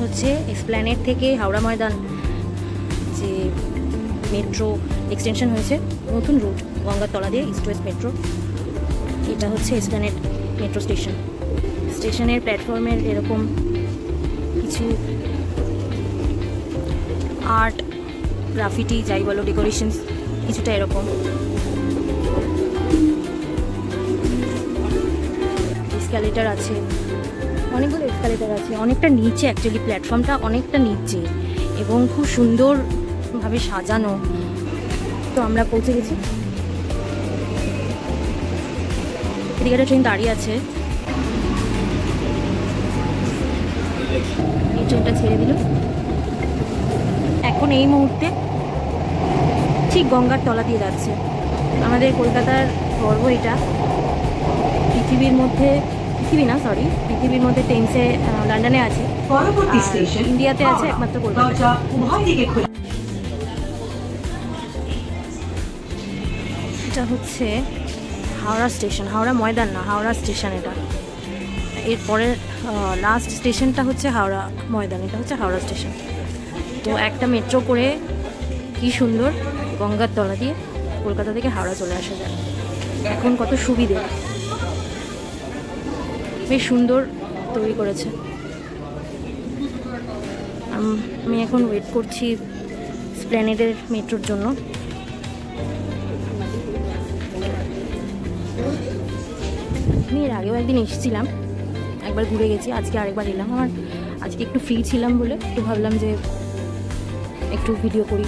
হচ্ছে এসপ্ল্যানেড থেকে হাওড়া ময়দান যে মেট্রো এক্সটেনশন হয়েছে, নতুন রুট গঙ্গার তলা দিয়ে ইস্ট ওয়েস্ট মেট্রো। এটা হচ্ছে এসপ্ল্যানেড মেট্রো স্টেশন। স্টেশনের প্ল্যাটফর্মের এরকম কিছু আর্ট, গ্রাফিটি যাই বলো, ডেকোরেশনস কিছুটা এরকম। এসকালেটার আছে, অনেকগুলো এসকালেটার আছে, অনেকটা নিচে, অ্যাকচুয়ালি প্ল্যাটফর্মটা অনেকটা নিচে এবং খুব সুন্দরভাবে সাজানো। তো আমরা পৌঁছে গেছি। এদিকে একটা ট্রেন দাঁড়িয়ে আছে, এই ট্রেনটা ছেড়ে দিল। এখন এই মুহূর্তে ঠিক গঙ্গার তলা দিয়ে যাচ্ছে। আমাদের কলকাতার গর্ব এটা। পৃথিবীর মধ্যে, পৃথিবীর মধ্যে টেমসে লন্ডনে আছে, ইন্ডিয়াতে আছে একমাত্র কলকাতা। এটা হচ্ছে হাওড়া স্টেশন, হাওড়া ময়দান না, হাওড়া স্টেশন এটা। এরপরে লাস্ট স্টেশনটা হচ্ছে হাওড়া ময়দান, এটা হচ্ছে হাওড়া স্টেশন। তো একটা মেট্রো করে কি সুন্দর গঙ্গার তলা দিয়ে কলকাতা থেকে হাওড়া চলে আসা যায়। এখন কত সুবিধে, বেশ সুন্দর তৈরি করেছে। আমি এখন ওয়েট করছি এসপ্ল্যানেডের মেট্রোর জন্য। আমি এর আগেও একদিন এসেছিলাম, একবার ঘুরে গেছি, আজকে আরেকবার এলাম। আমার আজকে একটু ফ্রি ছিলাম বলে একটু ভাবলাম যে একটু ভিডিও করি।